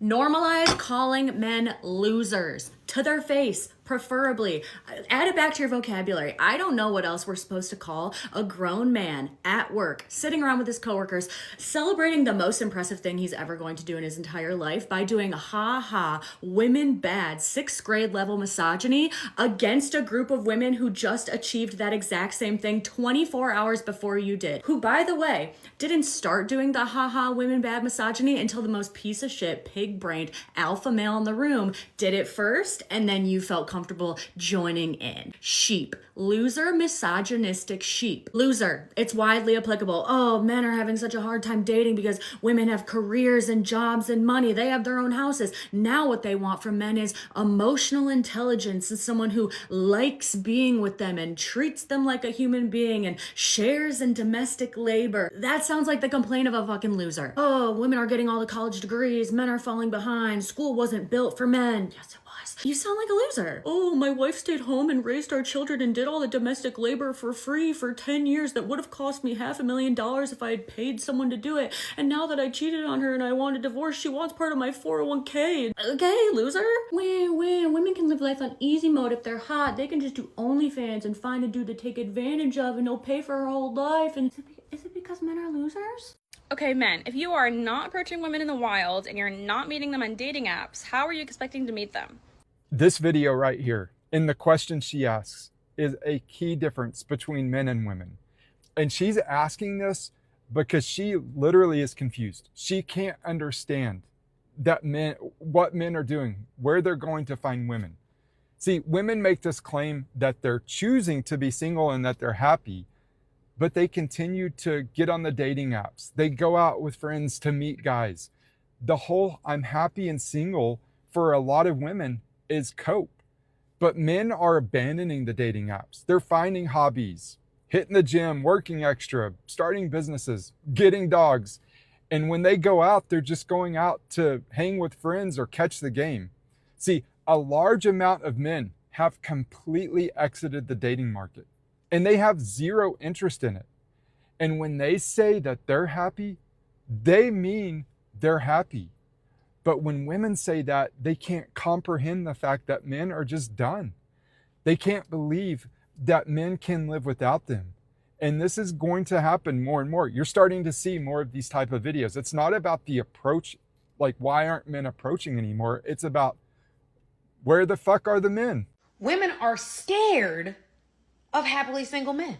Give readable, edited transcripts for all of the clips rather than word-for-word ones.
Normalize calling men losers to their face, preferably. Add it back to your vocabulary. I don't know what else we're supposed to call a grown man at work, sitting around with his coworkers, celebrating the most impressive thing he's ever going to do in his entire life by doing women bad 6th grade level misogyny against a group of women who just achieved that exact same thing 24 hours before you did. Who, by the way, didn't start doing the women bad misogyny until the most piece of shit, pig-brained alpha male in the room did it first, and then you felt comfortable joining in. Sheep. Loser, misogynistic sheep. Loser. It's widely applicable. Oh, men are having such a hard time dating because women have careers and jobs and money. They have their own houses. Now what they want from men is emotional intelligence and someone who likes being with them and treats them like a human being and shares in domestic labor. That sounds like the complaint of a fucking loser. Oh, women are getting all the college degrees. Men are falling behind. School wasn't built for men. Yes, it was. You sound like a loser. Oh, my wife stayed home and raised our children and did all the domestic labor for free for 10 years that would have cost me $500,000 if I had paid someone to do it. And now that I cheated on her and I want a divorce, she wants part of my 401k. Okay, loser? Women can live life on easy mode if they're hot. They can just do OnlyFans and find a dude to take advantage of and they'll pay for her whole life. And is it because men are losers? Okay, men, if you are not approaching women in the wild and you're not meeting them on dating apps, how are you expecting to meet them? This video right here, in the question she asks, is a key difference between men and women. And she's asking this because she literally is confused. She can't understand that what men are doing, where they're going to find women. See, women make this claim that they're choosing to be single and that they're happy, but they continue to get on the dating apps. They go out with friends to meet guys. The whole I'm happy and single for a lot of women is cope. But men are abandoning the dating apps. They're finding hobbies, hitting the gym, working extra, starting businesses, getting dogs. And when they go out, they're just going out to hang with friends or catch the game. See, a large amount of men have completely exited the dating market and they have zero interest in it. And when they say that they're happy, they mean they're happy. But when women say that, they can't comprehend the fact that men are just done. They can't believe that men can live without them. And this is going to happen more and more. You're starting to see more of these type of videos. It's not about the approach, like why aren't men approaching anymore? It's about where the fuck are the men? Women are scared of happily single men.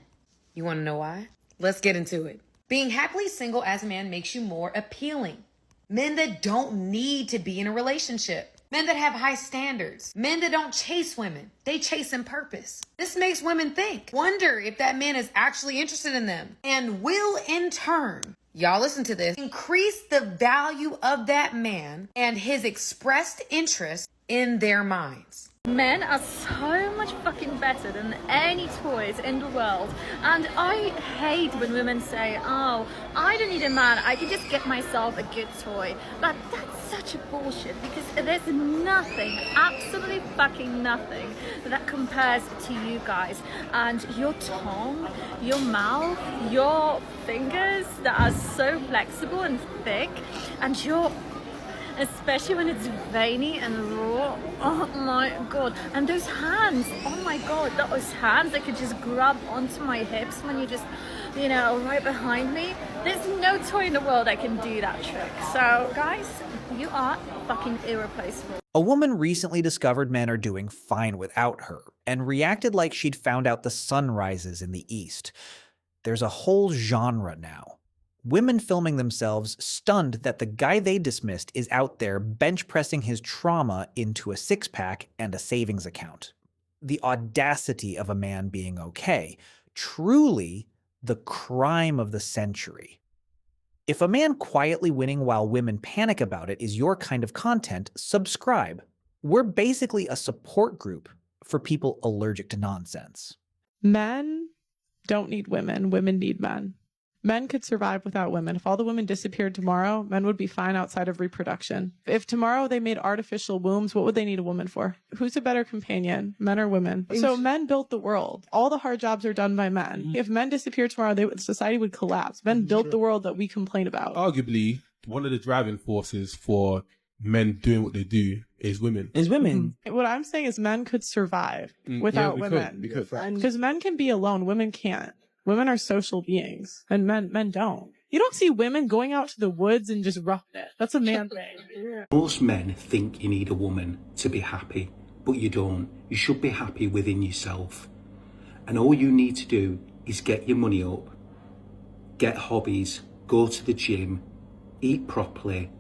You want to know why? Let's get into it. Being happily single as a man makes you more appealing. Men that don't need to be in a relationship. Men that have high standards. Men that don't chase women. They chase in purpose. This makes women think, wonder if that man is actually interested in them, and will in turn, y'all listen to this, increase the value of that man and his expressed interest in their minds. Men are so much fucking better than any toys in the world. And I hate when women say, oh, I don't need a man, I can just get myself a good toy. But that's such a bullshit because there's nothing, absolutely fucking nothing that compares to you guys. And your tongue, your mouth, your fingers that are so flexible and thick, and your especially when it's veiny and raw. Oh my god. And those hands, oh my god, those hands that could just grab onto my hips when you just, you know, right behind me. There's no toy in the world that can do that trick. So guys, you are fucking irreplaceable. A woman recently discovered men are doing fine without her and reacted like she'd found out the sun rises in the east. There's a whole genre now. Women filming themselves stunned that the guy they dismissed is out there bench pressing his trauma into a six-pack and a savings account. The audacity of a man being okay. Truly the crime of the century. If a man quietly winning while women panic about it is your kind of content, subscribe. We're basically a support group for people allergic to nonsense. Men don't need women. Women need men. Men could survive without women. If all the women disappeared tomorrow, men would be fine outside of reproduction. If tomorrow they made artificial wombs, what would they need a woman for? Who's a better companion, men or women? So men built the world. All the hard jobs are done by men. If men disappeared tomorrow, society would collapse. Men built the world that we complain about. Arguably, one of the driving forces for men doing what they do is women. Is women. What I'm saying is men could survive without women. Because men can be alone, women can't. Women are social beings, and men don't. You don't see women going out to the woods and just roughing it. That's a man thing. Most men think you need a woman to be happy, but you don't. You should be happy within yourself. And all you need to do is get your money up, get hobbies, go to the gym, eat properly,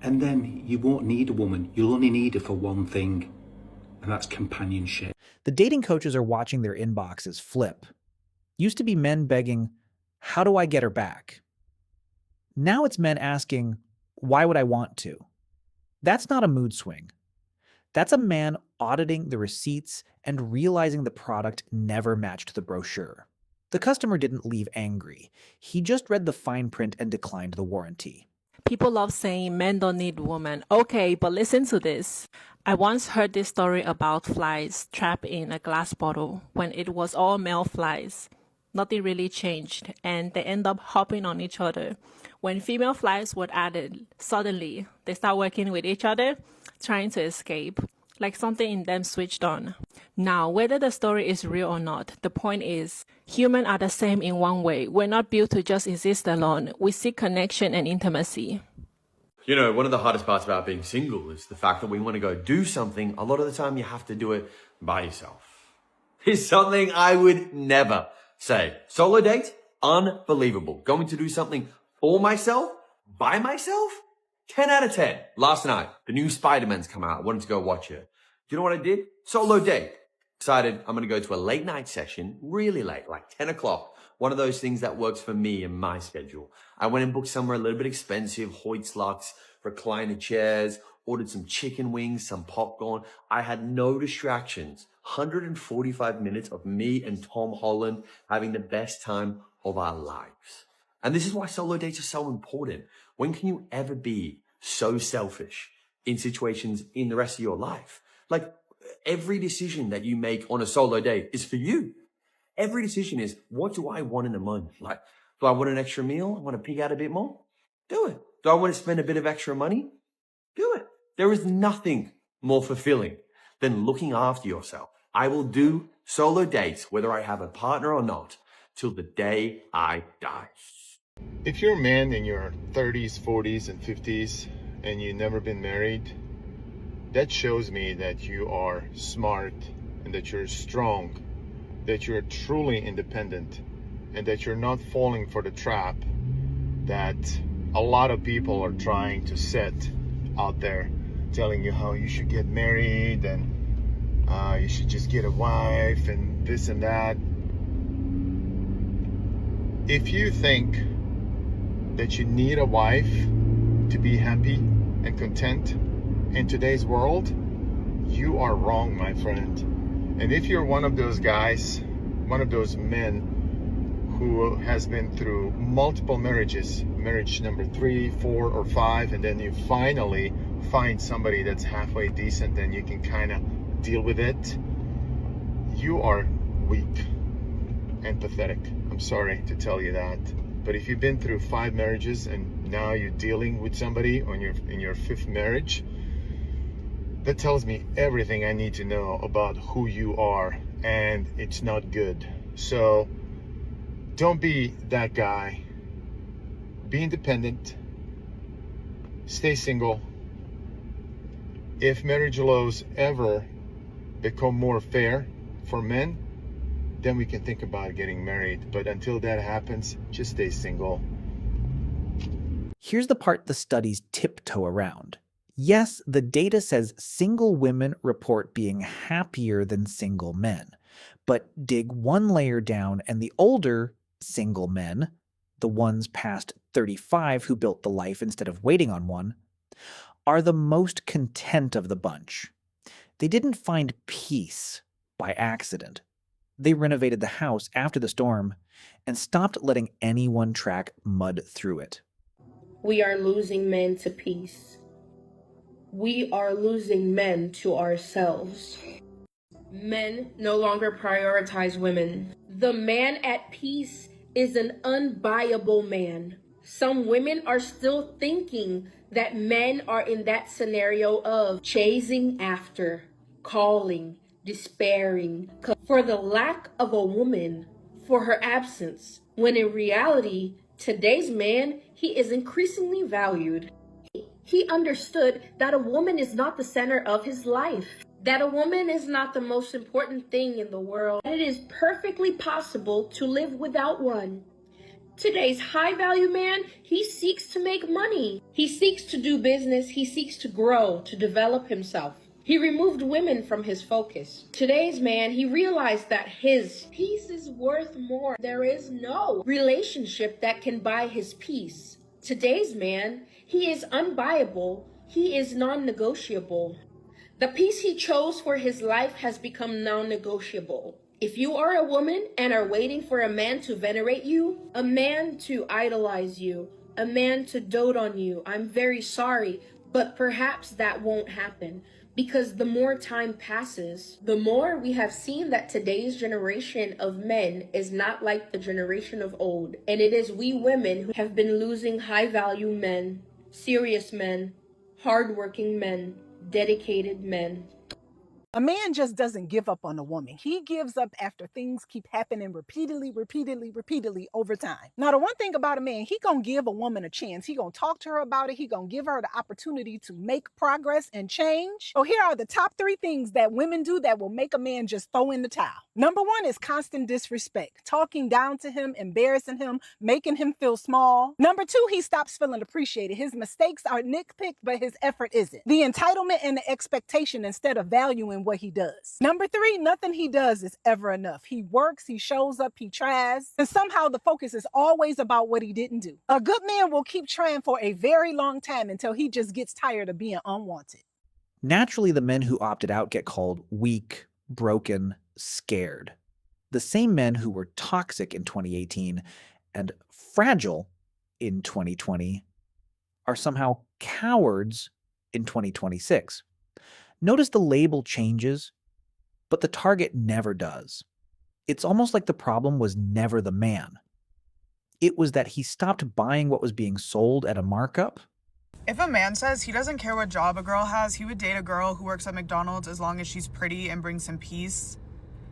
and then you won't need a woman. You'll only need her for one thing, and that's companionship. The dating coaches are watching their inboxes flip. Used to be men begging, "How do I get her back?" Now it's men asking, "Why would I want to?" That's not a mood swing. That's a man auditing the receipts and realizing the product never matched the brochure. The customer didn't leave angry. He just read the fine print and declined the warranty. People love saying men don't need women. Okay, but listen to this. I once heard this story about flies trapped in a glass bottle when it was all male flies. Nothing really changed, and they end up hopping on each other. When female flies were added, suddenly they start working with each other, trying to escape, like something in them switched on. Now, whether the story is real or not, the point is, humans are the same in one way. We're not built to just exist alone. We seek connection and intimacy. You know, one of the hardest parts about being single is the fact that when you want to go do something, a lot of the time you have to do it by yourself. It's something I would never say. Solo date? Unbelievable. Going to do something for myself? By myself? 10 out of 10. Last night, the new Spider-Man's come out. I wanted to go watch it. Do you know what I did? Solo date. Decided I'm going to go to a late night session, really late, like 10 o'clock. One of those things that works for me and my schedule. I went and booked somewhere a little bit expensive, Hoyt's Lux, recliner chairs, ordered some chicken wings, some popcorn. I had no distractions. 145 minutes of me and Tom Holland having the best time of our lives. And this is why solo dates are so important. When can you ever be so selfish in situations in the rest of your life? Like, every decision that you make on a solo date is for you. Every decision is, what do I want in the moment? Like, do I want an extra meal? I want to pig out a bit more? Do it. Do I want to spend a bit of extra money? Do it. There is nothing more fulfilling than looking after yourself. I will do solo dates, whether I have a partner or not, till the day I die. If you're a man in your 30s, 40s, and 50s, and you've never been married, that shows me that you are smart and that you're strong, that you're truly independent, and that you're not falling for the trap that a lot of people are trying to set out there, telling you how you should get married and you should just get a wife and this and that. If you think that you need a wife to be happy and content in today's world, you are wrong, my friend. And if you're one of those guys, one of those men who has been through multiple marriages, marriage number 3, 4, or 5, and then you finally find somebody that's halfway decent and you can kind of deal with it, you are weak and pathetic. I'm sorry to tell you that. But if you've been through 5 marriages and now you're dealing with somebody in your 5th marriage, that tells me everything I need to know about who you are, and it's not good. So don't be that guy. Be independent. Stay single. If marriage laws ever become more fair for men, then we can think about getting married. But until that happens, just stay single. Here's the part the studies tiptoe around. Yes, the data says single women report being happier than single men. But dig one layer down and the older single men, the ones past 35 who built the life instead of waiting on one, are the most content of the bunch. They didn't find peace by accident. They renovated the house after the storm and stopped letting anyone track mud through it. We are losing men to peace. We are losing men to ourselves. Men no longer prioritize women. The man at peace is an unbuyable man. Some women are still thinking that men are in that scenario of chasing after, calling, despairing for the lack of a woman, for her absence, when in reality, today's man, he is increasingly valued. He understood that a woman is not the center of his life, that a woman is not the most important thing in the world. It is perfectly possible to live without one. Today's high value man, he seeks to make money. He seeks to do business. He seeks to grow, to develop himself. He removed women from his focus. Today's man, he realized that his peace is worth more. There is no relationship that can buy his peace. Today's man, he is unbuyable. He is non-negotiable. The peace he chose for his life has become non-negotiable. If you are a woman and are waiting for a man to venerate you, a man to idolize you, a man to dote on you, I'm very sorry, but perhaps that won't happen. Because the more time passes, the more we have seen that today's generation of men is not like the generation of old. And it is we women who have been losing high value men, serious men, hardworking men, dedicated men. A man just doesn't give up on a woman. He gives up after things keep happening repeatedly over time. Now, the one thing about a man, he gonna give a woman a chance. He gonna talk to her about it. He gonna give her the opportunity to make progress and change. So here are the top 3 things that women do that will make a man just throw in the towel. Number 1 is constant disrespect, talking down to him, embarrassing him, making him feel small. Number 2, he stops feeling appreciated. His mistakes are nitpicked, but his effort isn't. The entitlement and the expectation instead of valuing what he does. Number 3, nothing he does is ever enough. He works, he shows up, he tries, and somehow the focus is always about what he didn't do. A good man will keep trying for a very long time until he just gets tired of being unwanted. Naturally, the men who opted out get called weak, broken, scared. The same men who were toxic in 2018 and fragile in 2020 are somehow cowards in 2026. Notice the label changes, but the target never does. It's almost like the problem was never the man. It was that he stopped buying what was being sold at a markup. If a man says he doesn't care what job a girl has, he would date a girl who works at McDonald's as long as she's pretty and brings him peace,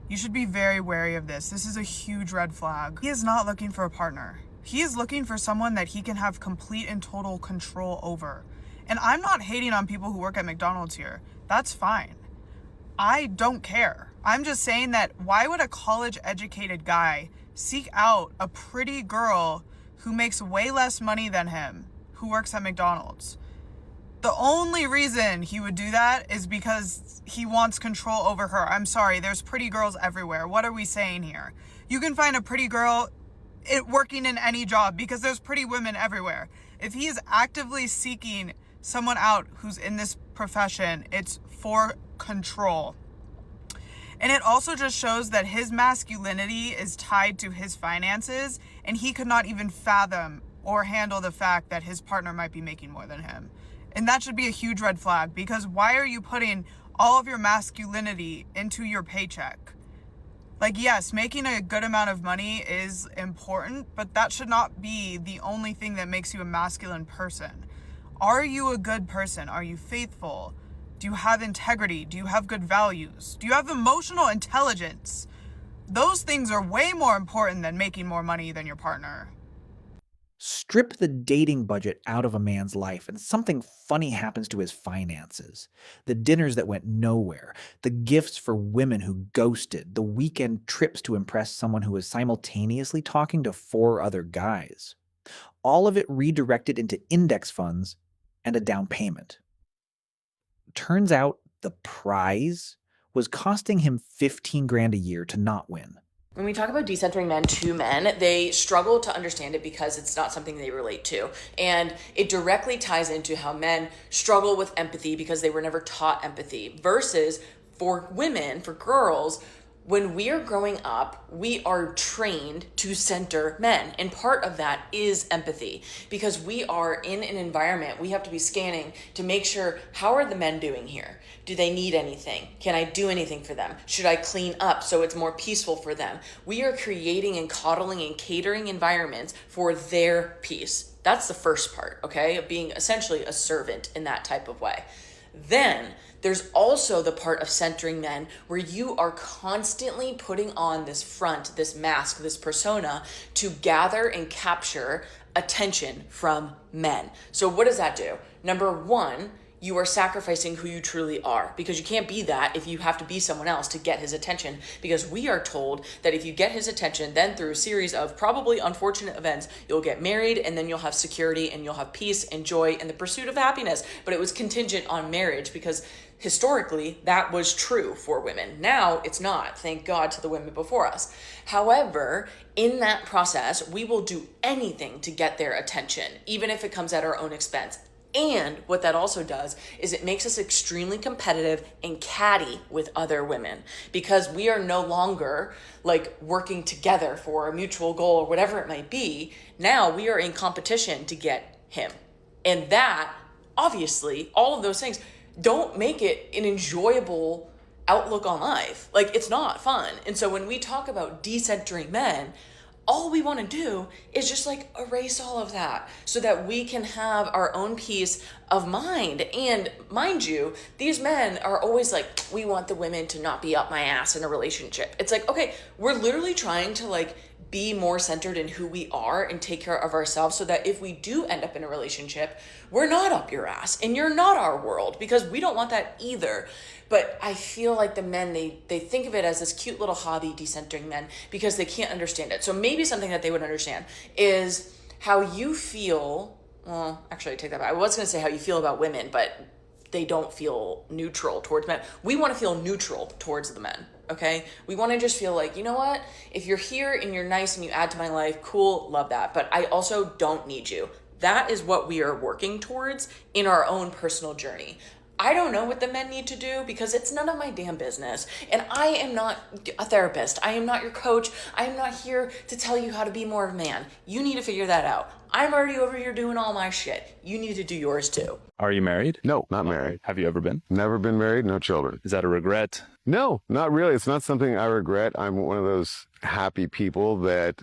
you should be very wary of this. This is a huge red flag. He is not looking for a partner. He is looking for someone that he can have complete and total control over. And I'm not hating on people who work at McDonald's here. That's fine. I don't care. I'm just saying that why would a college-educated guy seek out a pretty girl who makes way less money than him, who works at McDonald's? The only reason he would do that is because he wants control over her. I'm sorry, there's pretty girls everywhere. What are we saying here? You can find a pretty girl working in any job because there's pretty women everywhere. If he is actively seeking someone out who's in this profession, it's for control. And it also just shows that his masculinity is tied to his finances, and he could not even fathom or handle the fact that his partner might be making more than him. And that should be a huge red flag, because why are you putting all of your masculinity into your paycheck? Like, yes, making a good amount of money is important, but that should not be the only thing that makes you a masculine person. Are you a good person? Are you faithful? Do you have integrity? Do you have good values? Do you have emotional intelligence? Those things are way more important than making more money than your partner. Strip the dating budget out of a man's life and something funny happens to his finances. The dinners that went nowhere, the gifts for women who ghosted, the weekend trips to impress someone who was simultaneously talking to 4 other guys. All of it redirected into index funds and a down payment. Turns out the prize was costing him $15,000 a year to not win. When we talk about decentering men to men, they struggle to understand it because it's not something they relate to. And it directly ties into how men struggle with empathy because they were never taught empathy. Versus for women, for girls, when we are growing up, we are trained to center men. And part of that is empathy, because we are in an environment, we have to be scanning to make sure, how are the men doing here? Do they need anything? Can I do anything for them? Should I clean up so it's more peaceful for them? We are creating and coddling and catering environments for their peace. That's the first part, okay, of being essentially a servant in that type of way. Then there's also the part of centering men where you are constantly putting on this front, this mask, this persona to gather and capture attention from men. So what does that do? Number one, you are sacrificing who you truly are, because you can't be that if you have to be someone else to get his attention, because we are told that if you get his attention, then through a series of probably unfortunate events, you'll get married and then you'll have security and you'll have peace and joy and the pursuit of happiness. But it was contingent on marriage because historically that was true for women. Now it's not, thank God to the women before us. However, in that process, we will do anything to get their attention, even if it comes at our own expense. And what that also does is it makes us extremely competitive and catty with other women, because we are no longer like working together for a mutual goal or whatever it might be. Now we are in competition to get him. And that, obviously, all of those things don't make it an enjoyable outlook on life. Like, it's not fun. And so when we talk about decentering men, all we want to do is just like erase all of that so that we can have our own peace of mind. And mind you, these men are always like, we want the women to not be up my ass in a relationship. It's like, okay, we're literally trying to like be more centered in who we are and take care of ourselves so that if we do end up in a relationship, we're not up your ass and you're not our world, because we don't want that either. But I feel like the men, they think of it as this cute little hobby, decentering men, because they can't understand it. So maybe something that they would understand is how you feel. Well, actually, I take that back. I was going to say how you feel about women, but they don't feel neutral towards men. We want to feel neutral towards the men, okay? We want to just feel like, you know what? If you're here and you're nice and you add to my life, cool, love that. But I also don't need you. That is what we are working towards in our own personal journey. I don't know what the men need to do because it's none of my damn business. And I am not a therapist. I am not your coach. I am not here to tell you how to be more of a man. You need to figure that out. I'm already over here doing all my shit. You need to do yours too. Are you married? No, not married. Have you ever been? Never been married, no children. Is that a regret? No, not really. It's not something I regret. I'm one of those happy people that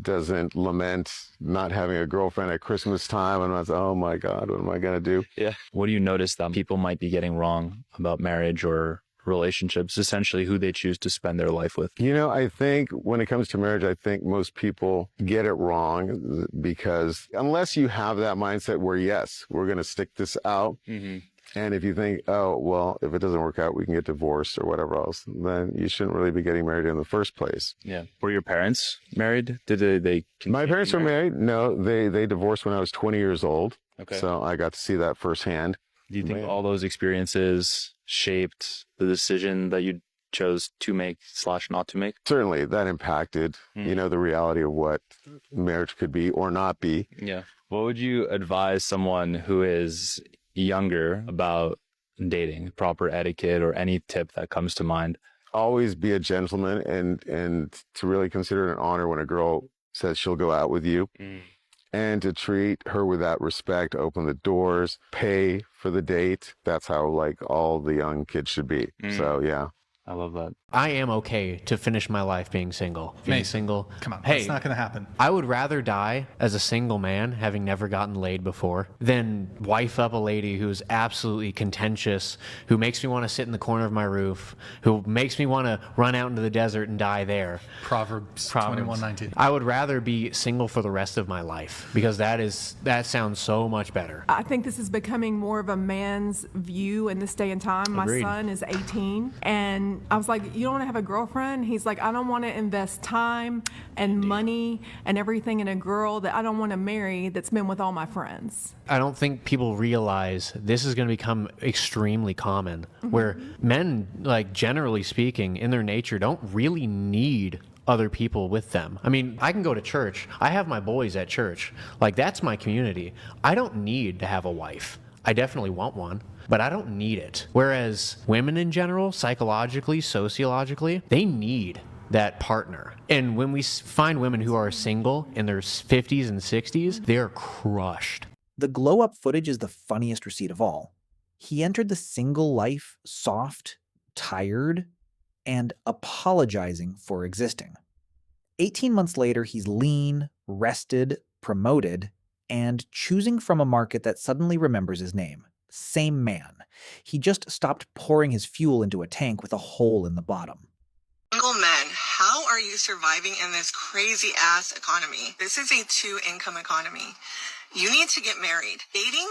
doesn't lament not having a girlfriend at Christmas time and I was, oh my God, what am I going to do? Yeah. What do you notice that people might be getting wrong about marriage or relationships, essentially who they choose to spend their life with? You know, I think when it comes to marriage, I think most people get it wrong because unless you have that mindset where, yes, we're going to stick this out. Mm-hmm. And if you think, oh, well, if it doesn't work out, we can get divorced or whatever else, then you shouldn't really be getting married in the first place. Yeah. Were your parents married? Did they My parents were married. No, they divorced when I was 20 years old. Okay. So I got to see that firsthand. Do you think all those experiences shaped the decision that you chose to make / not to make? Certainly, that impacted, you know, the reality of what marriage could be or not be. Yeah. What would you advise someone who is younger about dating, proper etiquette, or any tip that comes to mind? Always be a gentleman and to really consider it an honor when a girl says she'll go out with you. And to treat her with that respect, open the doors, pay for the date. That's how like all the young kids should be. So yeah. I love that. I am okay to finish my life being single. Being single. Come on, hey, that's not going to happen. I would rather die as a single man, having never gotten laid before, than wife up a lady who's absolutely contentious, who makes me want to sit in the corner of my roof, who makes me want to run out into the desert and die there. Proverbs 21:19. I would rather be single for the rest of my life because that sounds so much better. I think this is becoming more of a man's view in this day and time. Agreed. My son is 18, and I was like, you don't want to have a girlfriend? He's like, I don't want to invest time and money and everything in a girl that I don't want to marry that's been with all my friends. I don't think people realize this is going to become extremely common, where men, like generally speaking, in their nature, don't really need other people with them. I mean, I can go to church. I have my boys at church. Like, that's my community. I don't need to have a wife. I definitely want one, but I don't need it. Whereas women in general, psychologically, sociologically, they need that partner. And when we find women who are single in their 50s and 60s, they're crushed. The glow-up footage is the funniest receipt of all. He entered the single life soft, tired, and apologizing for existing. 18 months later, he's lean, rested, promoted, and choosing from a market that suddenly remembers his name. Same man. He just stopped pouring his fuel into a tank with a hole in the bottom. Single men, how are you surviving in this crazy ass economy? This is a 2-income economy. You need to get married. Dating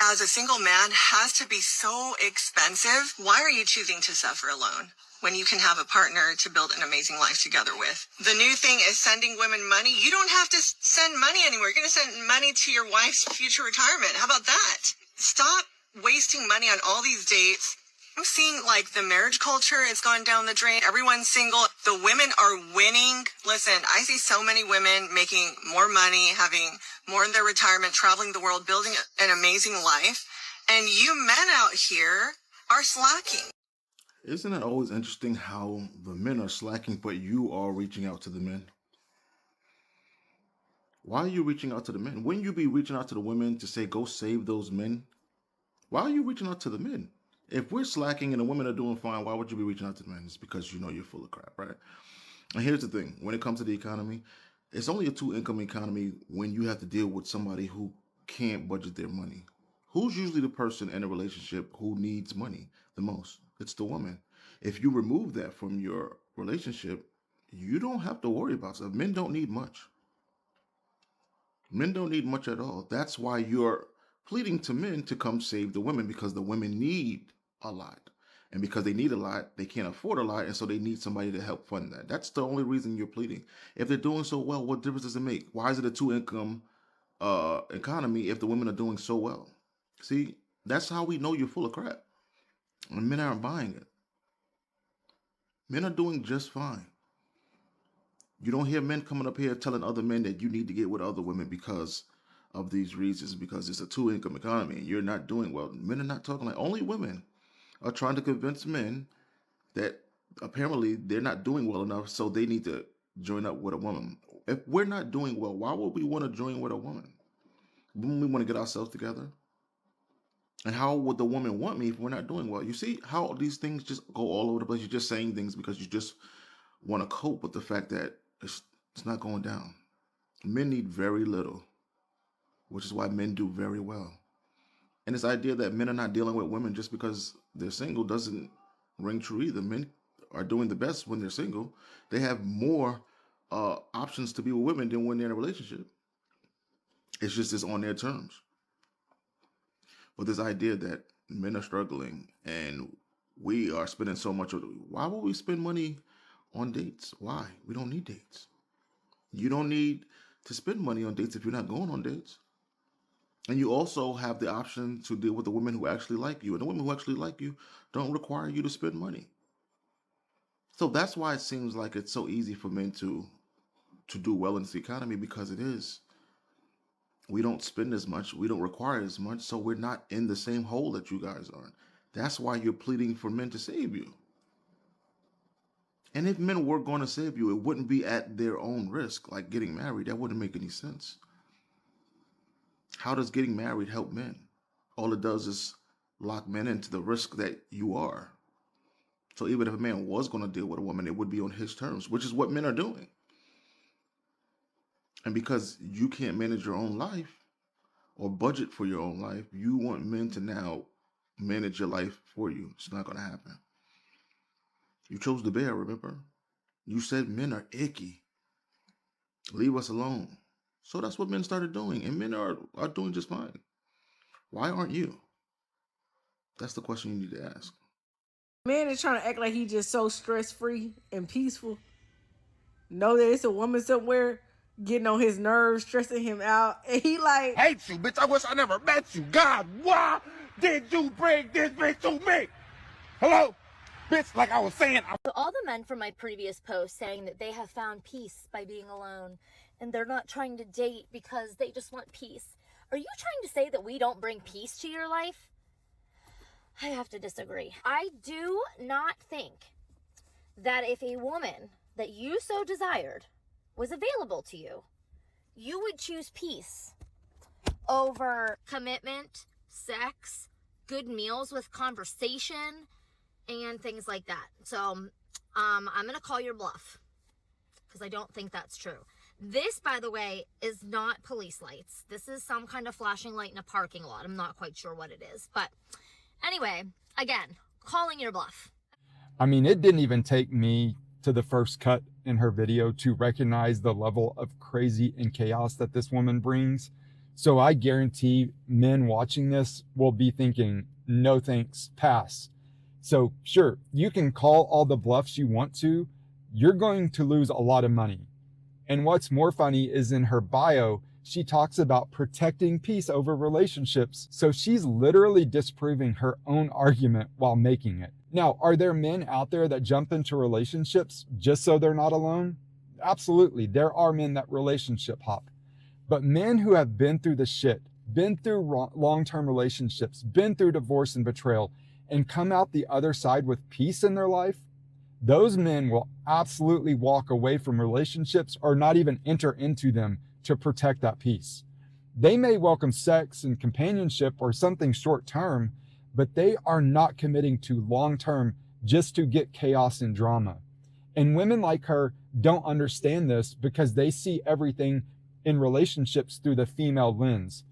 as a single man has to be so expensive. Why are you choosing to suffer alone when you can have a partner to build an amazing life together with? The new thing is sending women money. You don't have to send money anywhere. You're going to send money to your wife's future retirement. How about that? Stop wasting money on all these dates. I'm seeing like the marriage culture has gone down the drain. Everyone's single. The women are winning. Listen, I see so many women making more money, having more in their retirement, traveling the world, building an amazing life. And you men out here are slacking. Isn't it always interesting how the men are slacking, but you are reaching out to the men? Why are you reaching out to the men? Wouldn't you be reaching out to the women to say, go save those men? Why are you reaching out to the men? If we're slacking and the women are doing fine, why would you be reaching out to the men? It's because you know you're full of crap, right? And here's the thing. When it comes to the economy, it's only a 2-income economy when you have to deal with somebody who can't budget their money. Who's usually the person in a relationship who needs money the most? It's the woman. If you remove that from your relationship, you don't have to worry about stuff. Men don't need much. Men don't need much at all. That's why you're pleading to men to come save the women, because the women need a lot. And because they need a lot, they can't afford a lot, and so they need somebody to help fund that. That's the only reason you're pleading. If they're doing so well, what difference does it make? Why is it a 2-income economy if the women are doing so well? See, that's how we know you're full of crap. And men aren't buying it. Men are doing just fine. You don't hear men coming up here telling other men that you need to get with other women because of these reasons, because it's a 2-income economy and you're not doing well. Men are not talking like only women are trying to convince men that apparently they're not doing well enough, so they need to join up with a woman. If we're not doing well, why would we want to join with a woman? Wouldn't we want to get ourselves together? And how would the woman want me if we're not doing well? You see how these things just go all over the place. You're just saying things because you just want to cope with the fact that it's not going down. Men need very little, which is why men do very well. And this idea that men are not dealing with women just because they're single doesn't ring true either. Men are doing the best when they're single. They have more options to be with women than when they're in a relationship. It's just it's on their terms. But this idea that men are struggling and we are spending so much of it, why would we spend money on dates? Why? We don't need dates. You don't need to spend money on dates if you're not going on dates. And you also have the option to deal with the women who actually like you. And the women who actually like you don't require you to spend money. So that's why it seems like it's so easy for men to do well in this economy, because it is. We don't spend as much. We don't require as much. So we're not in the same hole that you guys are. That's why you're pleading for men to save you. And if men were going to save you, it wouldn't be at their own risk, like getting married. That wouldn't make any sense. How does getting married help men? All it does is lock men into the risk that you are. So even if a man was going to deal with a woman, it would be on his terms, which is what men are doing. And because you can't manage your own life or budget for your own life, you want men to now manage your life for you. It's not going to happen. You chose the bear, remember? You said men are icky. Leave us alone. So that's what men started doing. And men are doing just fine. Why aren't you? That's the question you need to ask. Man is trying to act like he's just so stress-free and peaceful. Know that it's a woman somewhere getting on his nerves, stressing him out. And he like, hate you, bitch. I wish I never met you. God, why did you bring this bitch to me? Hello? Bitch, like I was saying. So all the men from my previous post saying that they have found peace by being alone and they're not trying to date because they just want peace. Are you trying to say that we don't bring peace to your life? I have to disagree. I do not think that if a woman that you so desired was available to you, you would choose peace over commitment, sex, good meals with conversation, and things like that. So I'm going to call your bluff because I don't think that's true. This, by the way, is not police lights. This is some kind of flashing light in a parking lot. I'm not quite sure what it is. But anyway, again, calling your bluff. I mean, it didn't even take me to the first cut in her video to recognize the level of crazy and chaos that this woman brings. So I guarantee men watching this will be thinking, no thanks, pass. So sure, you can call all the bluffs you want to, you're going to lose a lot of money. And what's more funny is in her bio, she talks about protecting peace over relationships. So she's literally disproving her own argument while making it. Now, are there men out there that jump into relationships just so they're not alone? Absolutely. There are men that relationship hop. But men who have been through the shit, been through long-term relationships, been through divorce and betrayal, and come out the other side with peace in their life, those men will absolutely walk away from relationships or not even enter into them to protect that peace. They may welcome sex and companionship or something short-term, but they are not committing to long-term just to get chaos and drama. And women like her don't understand this because they see everything in relationships through the female lens.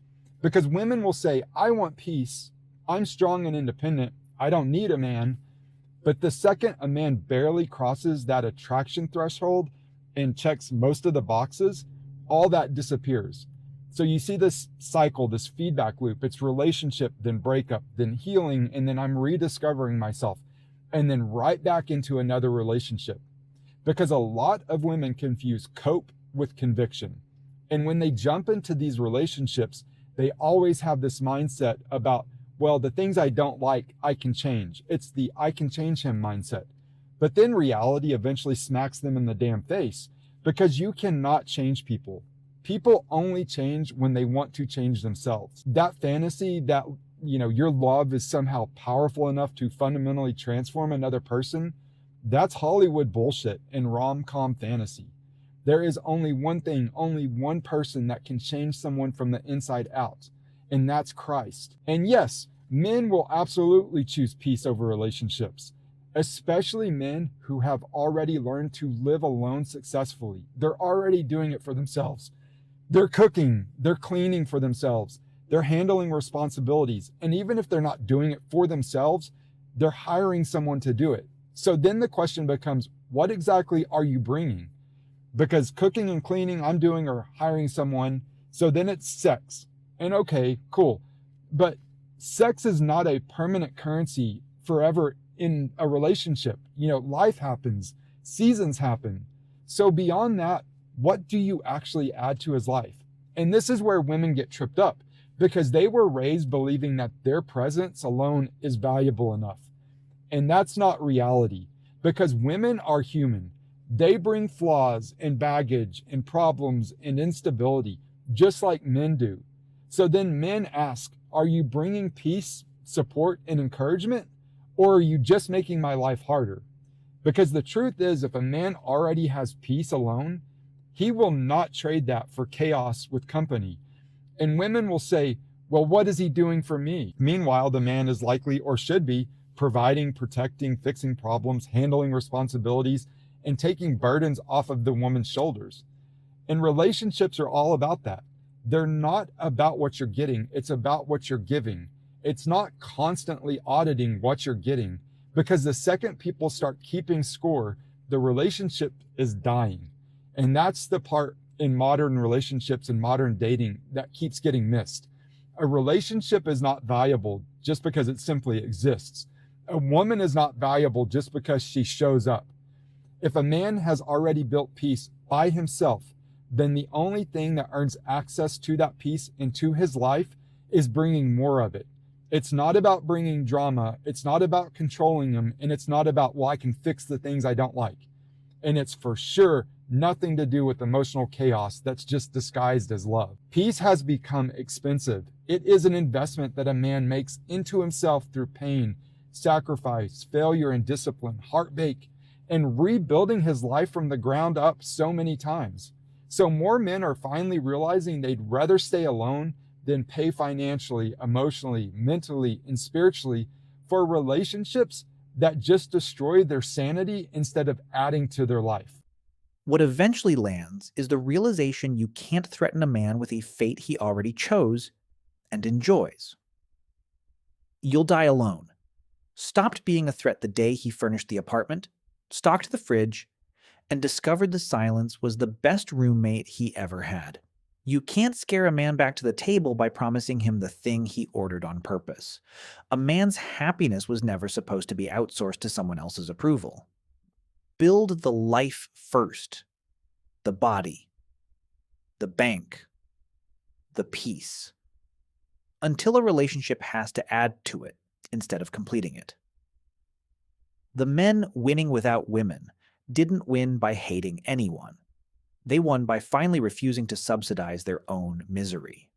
Because women will say, I want peace, I'm strong and independent, I don't need a man. But the second a man barely crosses that attraction threshold and checks most of the boxes, all that disappears. So you see this cycle, this feedback loop. It's relationship, then breakup, then healing, and then I'm rediscovering myself, and then right back into another relationship. Because a lot of women confuse cope with conviction. And when they jump into these relationships, they always have this mindset about, well, the things I don't like, I can change. It's the I can change him mindset. But then reality eventually smacks them in the damn face because you cannot change people. People only change when they want to change themselves. That fantasy that, your love is somehow powerful enough to fundamentally transform another person, that's Hollywood bullshit and rom-com fantasy. There is only one thing, only one person that can change someone from the inside out, and that's Christ. And yes, men will absolutely choose peace over relationships, especially men who have already learned to live alone successfully. They're already doing it for themselves. They're cooking, they're cleaning for themselves, they're handling responsibilities. And even if they're not doing it for themselves, they're hiring someone to do it. So then the question becomes, what exactly are you bringing? Because cooking and cleaning I'm doing or hiring someone, so then it's sex. And okay, cool. But sex is not a permanent currency forever in a relationship. Life happens, seasons happen. So beyond that, what do you actually add to his life? And this is where women get tripped up because they were raised believing that their presence alone is valuable enough. And that's not reality because women are human. They bring flaws and baggage and problems and instability just like men do. So then men ask, are you bringing peace, support, and encouragement? Or are you just making my life harder? Because the truth is, if a man already has peace alone, he will not trade that for chaos with company. And women will say, well, what is he doing for me? Meanwhile, the man is likely or should be providing, protecting, fixing problems, handling responsibilities, and taking burdens off of the woman's shoulders. And relationships are all about that. They're not about what you're getting. It's about what you're giving. It's not constantly auditing what you're getting because the second people start keeping score, the relationship is dying. And that's the part in modern relationships and modern dating that keeps getting missed. A relationship is not valuable just because it simply exists. A woman is not valuable just because she shows up. If a man has already built peace by himself, then the only thing that earns access to that peace into his life is bringing more of it. It's not about bringing drama. It's not about controlling him. And it's not about, well, I can fix the things I don't like. And it's for sure nothing to do with emotional chaos that's just disguised as love. Peace has become expensive. It is an investment that a man makes into himself through pain, sacrifice, failure, and discipline, heartache, and rebuilding his life from the ground up so many times. So more men are finally realizing they'd rather stay alone than pay financially, emotionally, mentally, and spiritually for relationships that just destroy their sanity instead of adding to their life. What eventually lands is the realization you can't threaten a man with a fate he already chose and enjoys. You'll die alone. Stopped being a threat the day he furnished the apartment, stocked the fridge, and discovered the silence was the best roommate he ever had. You can't scare a man back to the table by promising him the thing he ordered on purpose. A man's happiness was never supposed to be outsourced to someone else's approval. Build the life first. The body. The bank. The peace. Until a relationship has to add to it instead of completing it. The men winning without women didn't win by hating anyone. They won by finally refusing to subsidize their own misery.